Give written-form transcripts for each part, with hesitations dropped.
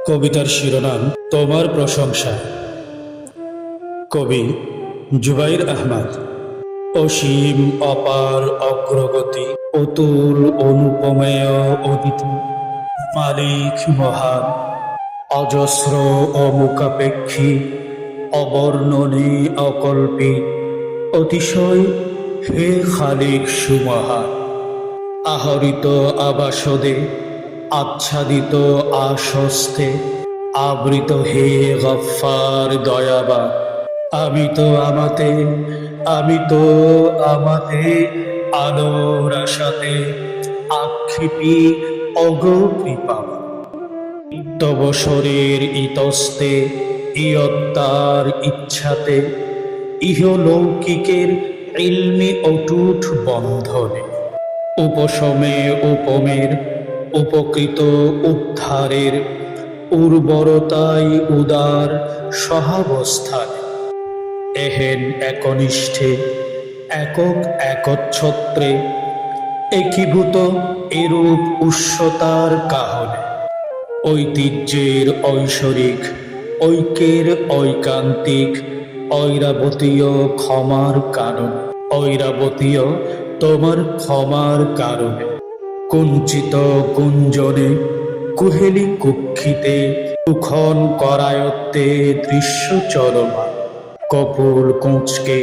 কবিতার শিরোনাম তোমার প্রশংসা। কবি জুবাইর আহমদ। অসীম অপার অগ্রগতি, অতুল অনুপমেয় অদিতি, মালিক মহান, অজস্র অমুখাপেক্ষী, অবর্ণনে অকল্পী, অতিশয় হে খালিক সুমহান। আহরিত আবাসদে, আচ্ছাদিত আশ্বস্তে, আবৃত হে গফ্ফার দয়াবান। আমি তো আমাতে আলোর আশাতে আক্ষেপী অগকৃপাবান। তব শরীর ইতস্তে, ইয়ত্তার ইচ্ছাতে, ইহলৌকিকের ইলমি অটুট বন্ধনে, উপশমে উপমের, উপকৃত উদ্ধারের, উর্বরতায় উদার সহাবস্থানে, এহেন একনিষ্ঠে, একক একচ্ছত্রে, একীভূত এরূপ উচ্চতার কাহনে, ঐতিহ্যের ঐশ্বরিক, ঐক্যের ঐকান্তিক, ঐরাবতীয় ক্ষমার কারণ, ঐরাবতীয় তোমার ক্ষমার কারণে, কুঞ্চিত কুঞ্জনে, কুহেলি কুক্ষিতে, কুখন করায়ত্তে দৃশ্য চলমান, কপোল কোঁচকে,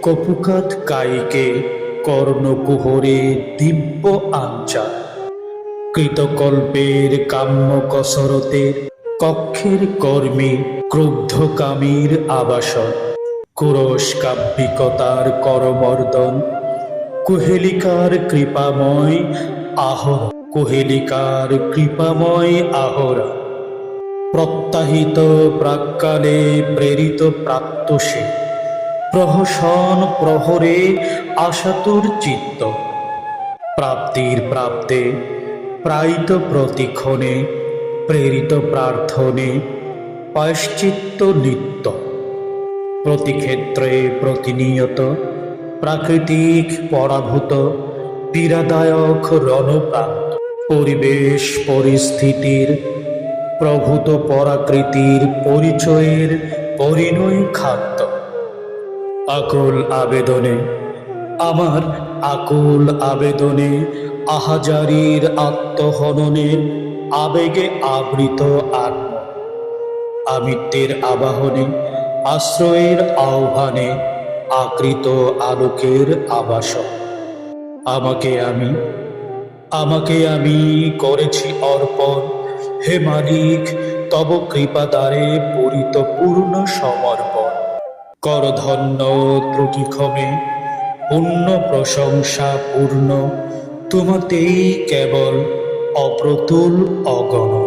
কপুকাত কাইকে, কর্ণকুহরে দিব্য আঞ্চার, কৃতকল্পের কাম্য কসরতের, কক্ষের কর্মী ক্রুদ্ধকামীর আবাসন, কুরস কাব্যিকতার করমর্দন, কুহেলিকার কৃপাময় আহর, কুহেলিকার কৃপাময় আহরা, প্রত্যাহিত প্রাক্কালে প্রেরিত প্রাত্যসে, প্রহসন প্রহরে আশাতুর চিত্ত, প্রাপ্তির প্রাপ্তে, প্রায়িত প্রতিক্ষণে, প্রেরিত প্রার্থনে, পায়শ্চিত্ত নিত্য, প্রতিক্ষেত্রে প্রতিনিয়ত, প্রাকৃতিক পরাভূত, পীড়াদায়ক রণপ্রান্ত, পরিবেশ পরিস্থিতির, প্রভূত পরাকৃতির পরিচয়ের পরিণয় খাদ্য, আকুল আবেদনে, আমার আকুল আবেদনে, আহাজারির আত্মহননে, আবেগে আবৃত আত্ম, আমিত্বের আবাহনে, আশ্রয়ের আহ্বানে, আকৃত আলোকের আবাসন, আমাকে আমি করেছি অর্পণ, হে মালিক তব কৃপাদ্বারে পূরিত পূর্ণ সমর্পণ। করধন্য ত্রুটি ক্ষমে, পূর্ণ প্রশংসা পূর্ণ, তোমাতেই কেবল অপ্রতুল অগণন।